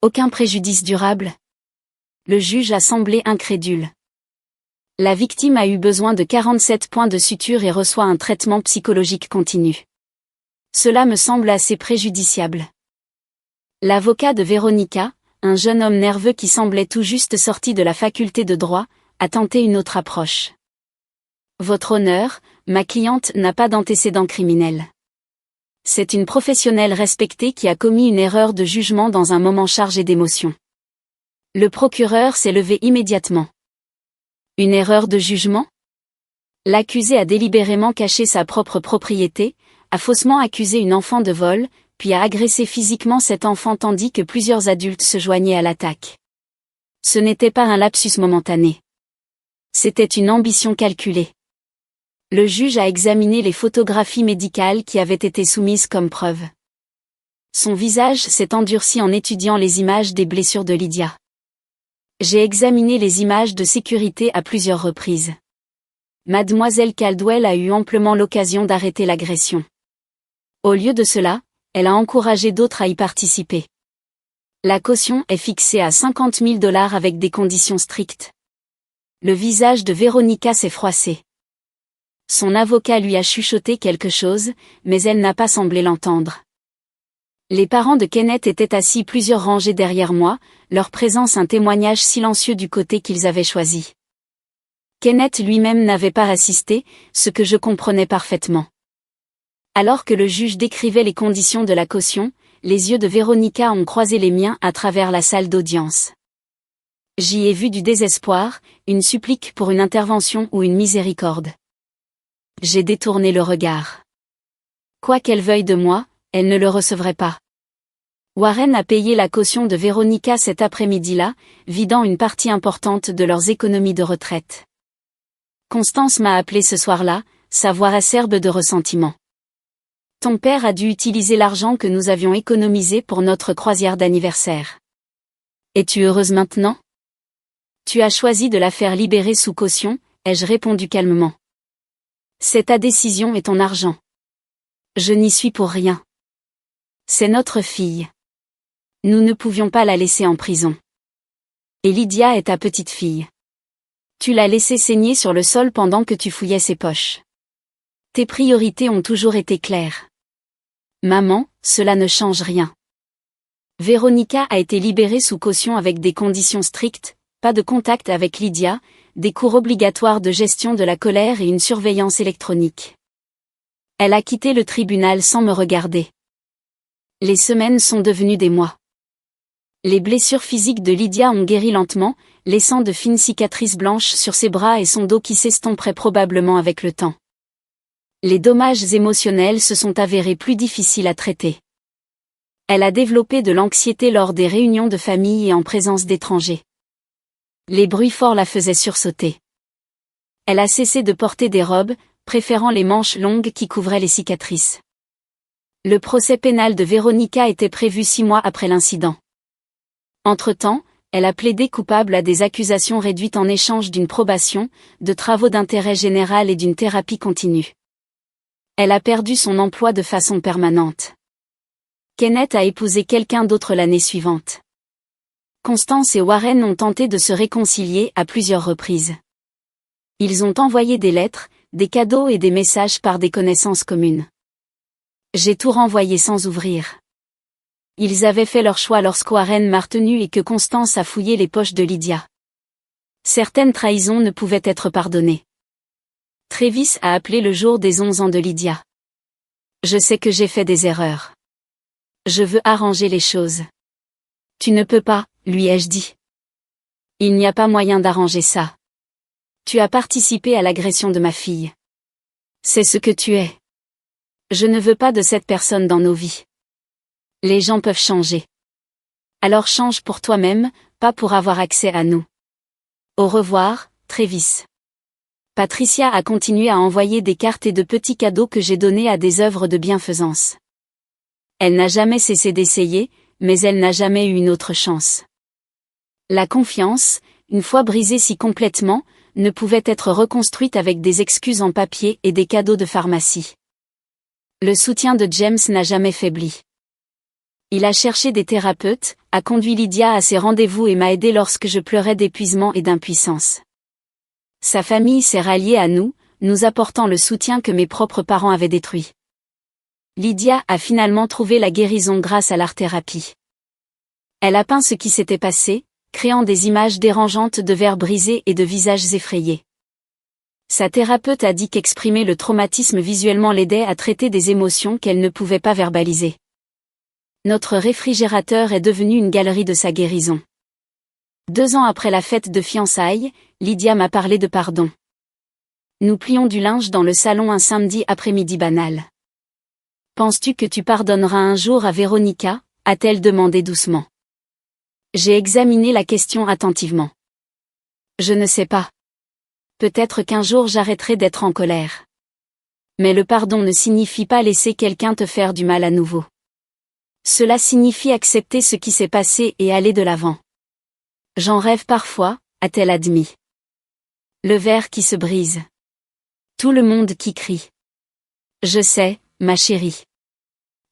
Aucun préjudice durable? Le juge a semblé incrédule. La victime a eu besoin de 47 points de suture et reçoit un traitement psychologique continu. Cela me semble assez préjudiciable. L'avocat de Véronica, un jeune homme nerveux qui semblait tout juste sorti de la faculté de droit, a tenté une autre approche. Votre honneur, ma cliente n'a pas d'antécédent criminel. C'est une professionnelle respectée qui a commis une erreur de jugement dans un moment chargé d'émotions. Le procureur s'est levé immédiatement. Une erreur de jugement? L'accusé a délibérément caché sa propre propriété, a faussement accusé une enfant de vol, puis a agressé physiquement cet enfant tandis que plusieurs adultes se joignaient à l'attaque. Ce n'était pas un lapsus momentané. C'était une ambition calculée. Le juge a examiné les photographies médicales qui avaient été soumises comme preuve. Son visage s'est endurci en étudiant les images des blessures de Lydia. J'ai examiné les images de sécurité à plusieurs reprises. Mademoiselle Caldwell a eu amplement l'occasion d'arrêter l'agression. Au lieu de cela, elle a encouragé d'autres à y participer. La caution est fixée à $50 000 avec des conditions strictes. Le visage de Véronica s'est froissé. Son avocat lui a chuchoté quelque chose, mais elle n'a pas semblé l'entendre. Les parents de Kenneth étaient assis plusieurs rangées derrière moi, leur présence un témoignage silencieux du côté qu'ils avaient choisi. Kenneth lui-même n'avait pas assisté, ce que je comprenais parfaitement. Alors que le juge décrivait les conditions de la caution, les yeux de Véronica ont croisé les miens à travers la salle d'audience. J'y ai vu du désespoir, une supplique pour une intervention ou une miséricorde. J'ai détourné le regard. Quoi qu'elle veuille de moi, elle ne le recevrait pas. Warren a payé la caution de Véronica cet après-midi-là, vidant une partie importante de leurs économies de retraite. Constance m'a appelé ce soir-là, sa voix acerbe de ressentiment. Ton père a dû utiliser l'argent que nous avions économisé pour notre croisière d'anniversaire. Es-tu heureuse maintenant? Tu as choisi de la faire libérer sous caution, ai-je répondu calmement. C'est ta décision et ton argent. Je n'y suis pour rien. C'est notre fille. Nous ne pouvions pas la laisser en prison. Et Lydia est ta petite fille. Tu l'as laissée saigner sur le sol pendant que tu fouillais ses poches. Tes priorités ont toujours été claires. Maman, cela ne change rien. Véronica a été libérée sous caution avec des conditions strictes, pas de contact avec Lydia, des cours obligatoires de gestion de la colère et une surveillance électronique. Elle a quitté le tribunal sans me regarder. Les semaines sont devenues des mois. Les blessures physiques de Lydia ont guéri lentement, laissant de fines cicatrices blanches sur ses bras et son dos qui s'estomperaient probablement avec le temps. Les dommages émotionnels se sont avérés plus difficiles à traiter. Elle a développé de l'anxiété lors des réunions de famille et en présence d'étrangers. Les bruits forts la faisaient sursauter. Elle a cessé de porter des robes, préférant les manches longues qui couvraient les cicatrices. Le procès pénal de Véronica était prévu 6 mois après l'incident. Entre-temps, elle a plaidé coupable à des accusations réduites en échange d'une probation, de travaux d'intérêt général et d'une thérapie continue. Elle a perdu son emploi de façon permanente. Kenneth a épousé quelqu'un d'autre l'année suivante. Constance et Warren ont tenté de se réconcilier à plusieurs reprises. Ils ont envoyé des lettres, des cadeaux et des messages par des connaissances communes. J'ai tout renvoyé sans ouvrir. Ils avaient fait leur choix lorsqu'Warren m'a retenu et que Constance a fouillé les poches de Lydia. Certaines trahisons ne pouvaient être pardonnées. Travis a appelé le jour des 11 ans de Lydia. Je sais que j'ai fait des erreurs. Je veux arranger les choses. Tu ne peux pas, lui ai-je dit. Il n'y a pas moyen d'arranger ça. Tu as participé à l'agression de ma fille. C'est ce que tu es. Je ne veux pas de cette personne dans nos vies. Les gens peuvent changer. Alors change pour toi-même, pas pour avoir accès à nous. Au revoir, Travis. Patricia a continué à envoyer des cartes et de petits cadeaux que j'ai donnés à des œuvres de bienfaisance. Elle n'a jamais cessé d'essayer, mais elle n'a jamais eu une autre chance. La confiance, une fois brisée si complètement, ne pouvait être reconstruite avec des excuses en papier et des cadeaux de pharmacie. Le soutien de James n'a jamais faibli. Il a cherché des thérapeutes, a conduit Lydia à ses rendez-vous et m'a aidé lorsque je pleurais d'épuisement et d'impuissance. Sa famille s'est ralliée à nous, nous apportant le soutien que mes propres parents avaient détruit. Lydia a finalement trouvé la guérison grâce à l'art-thérapie. Elle a peint ce qui s'était passé, créant des images dérangeantes de verres brisés et de visages effrayés. Sa thérapeute a dit qu'exprimer le traumatisme visuellement l'aidait à traiter des émotions qu'elle ne pouvait pas verbaliser. Notre réfrigérateur est devenu une galerie de sa guérison. 2 ans après la fête de fiançailles, Lydia m'a parlé de pardon. Nous plions du linge dans le salon un samedi après-midi banal. Penses-tu que tu pardonneras un jour à Véronica? A-t-elle demandé doucement. J'ai examiné la question attentivement. Je ne sais pas. Peut-être qu'un jour j'arrêterai d'être en colère. Mais le pardon ne signifie pas laisser quelqu'un te faire du mal à nouveau. Cela signifie accepter ce qui s'est passé et aller de l'avant. J'en rêve parfois, a-t-elle admis. Le verre qui se brise. Tout le monde qui crie. Je sais, ma chérie.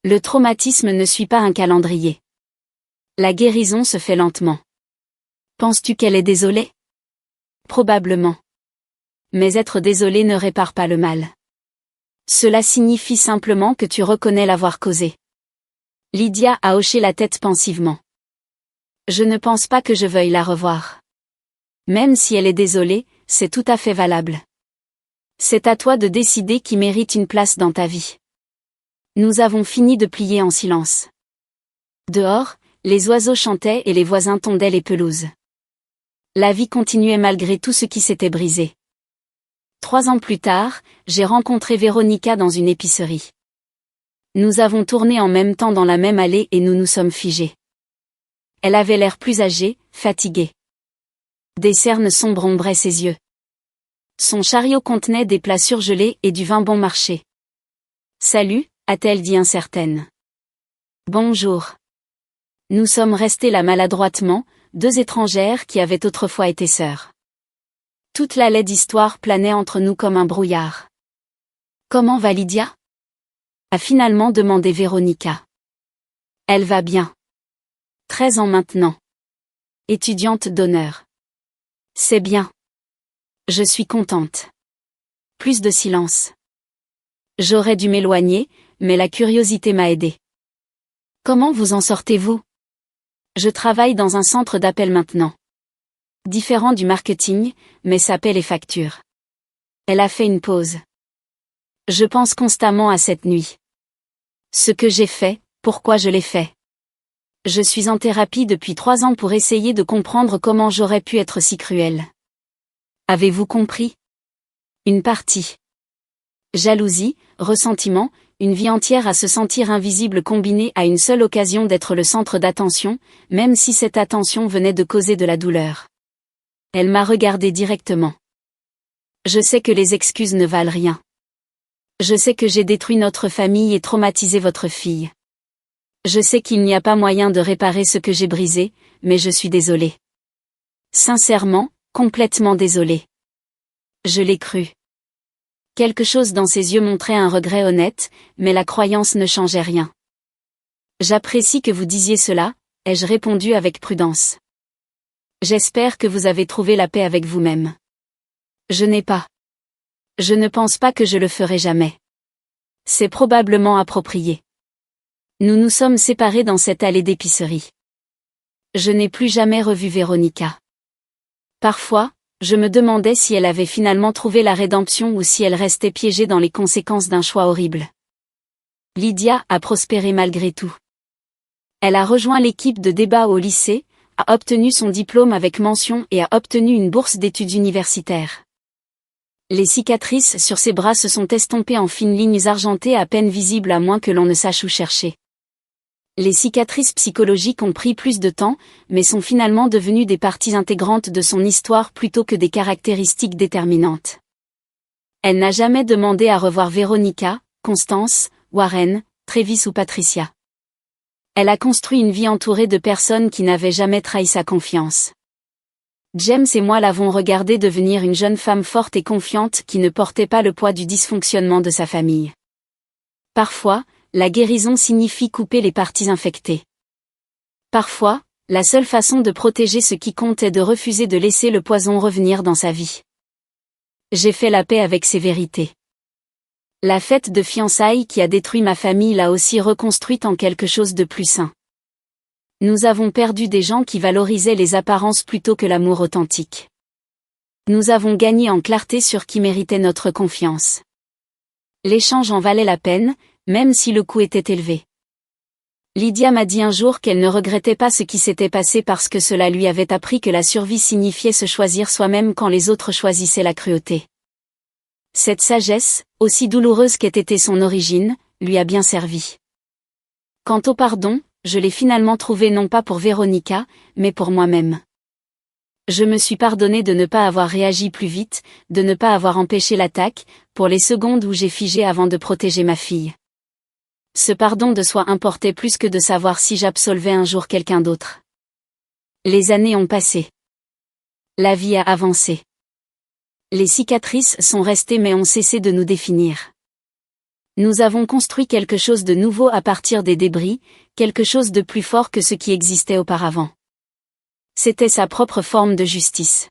Le traumatisme ne suit pas un calendrier. La guérison se fait lentement. Penses-tu qu'elle est désolée? Probablement. Mais être désolé ne répare pas le mal. Cela signifie simplement que tu reconnais l'avoir causé. Lydia a hoché la tête pensivement. Je ne pense pas que je veuille la revoir. Même si elle est désolée, c'est tout à fait valable. C'est à toi de décider qui mérite une place dans ta vie. Nous avons fini de plier en silence. Dehors, les oiseaux chantaient et les voisins tondaient les pelouses. La vie continuait malgré tout ce qui s'était brisé. 3 ans plus tard, j'ai rencontré Véronica dans une épicerie. Nous avons tourné en même temps dans la même allée et nous nous sommes figés. Elle avait l'air plus âgée, fatiguée. Des cernes sombres ombraient ses yeux. Son chariot contenait des plats surgelés et du vin bon marché. « Salut », a-t-elle dit incertaine. « Bonjour. » Nous sommes restés là maladroitement, deux étrangères qui avaient autrefois été sœurs. Toute la laide histoire planait entre nous comme un brouillard. « Comment va Lydia ?» a finalement demandé Véronica. « Elle va bien. 13 ans maintenant. Étudiante d'honneur. C'est bien. Je suis contente. » Plus de silence. J'aurais dû m'éloigner, mais la curiosité m'a aidé. « Comment vous en sortez-vous ? » Je travaille dans un centre d'appel maintenant. Différent du marketing, mais ça paie les factures. Elle a fait une pause. Je pense constamment à cette nuit. Ce que j'ai fait, pourquoi je l'ai fait. Je suis en thérapie depuis 3 ans pour essayer de comprendre comment j'aurais pu être si cruelle. Avez-vous compris ? Une partie. Jalousie, ressentiment, une vie entière à se sentir invisible combinée à une seule occasion d'être le centre d'attention, même si cette attention venait de causer de la douleur. Elle m'a regardé directement. Je sais que les excuses ne valent rien. Je sais que j'ai détruit notre famille et traumatisé votre fille. Je sais qu'il n'y a pas moyen de réparer ce que j'ai brisé, mais je suis désolée. Sincèrement, complètement désolée. Je l'ai cru. Quelque chose dans ses yeux montrait un regret honnête, mais la croyance ne changeait rien. J'apprécie que vous disiez cela, ai-je répondu avec prudence. J'espère que vous avez trouvé la paix avec vous-même. Je n'ai pas. Je ne pense pas que je le ferai jamais. C'est probablement approprié. Nous nous sommes séparés dans cette allée d'épicerie. Je n'ai plus jamais revu Véronica. Parfois, je me demandais si elle avait finalement trouvé la rédemption ou si elle restait piégée dans les conséquences d'un choix horrible. Lydia a prospéré malgré tout. Elle a rejoint l'équipe de débat au lycée, a obtenu son diplôme avec mention et a obtenu une bourse d'études universitaires. Les cicatrices sur ses bras se sont estompées en fines lignes argentées à peine visibles à moins que l'on ne sache où chercher. Les cicatrices psychologiques ont pris plus de temps, mais sont finalement devenues des parties intégrantes de son histoire plutôt que des caractéristiques déterminantes. Elle n'a jamais demandé à revoir Véronica, Constance, Warren, Travis ou Patricia. Elle a construit une vie entourée de personnes qui n'avaient jamais trahi sa confiance. James et moi l'avons regardée devenir une jeune femme forte et confiante qui ne portait pas le poids du dysfonctionnement de sa famille. Parfois, la guérison signifie couper les parties infectées. Parfois, la seule façon de protéger ce qui compte est de refuser de laisser le poison revenir dans sa vie. J'ai fait la paix avec ces vérités. La fête de fiançailles qui a détruit ma famille l'a aussi reconstruite en quelque chose de plus sain. Nous avons perdu des gens qui valorisaient les apparences plutôt que l'amour authentique. Nous avons gagné en clarté sur qui méritait notre confiance. L'échange en valait la peine, même si le coût était élevé. Lydia m'a dit un jour qu'elle ne regrettait pas ce qui s'était passé parce que cela lui avait appris que la survie signifiait se choisir soi-même quand les autres choisissaient la cruauté. Cette sagesse, aussi douloureuse qu'ait été son origine, lui a bien servi. Quant au pardon, je l'ai finalement trouvé non pas pour Véronica, mais pour moi-même. Je me suis pardonné de ne pas avoir réagi plus vite, de ne pas avoir empêché l'attaque, pour les secondes où j'ai figé avant de protéger ma fille. Ce pardon de soi importait plus que de savoir si j'absolvais un jour quelqu'un d'autre. Les années ont passé. La vie a avancé. Les cicatrices sont restées mais ont cessé de nous définir. Nous avons construit quelque chose de nouveau à partir des débris, quelque chose de plus fort que ce qui existait auparavant. C'était sa propre forme de justice.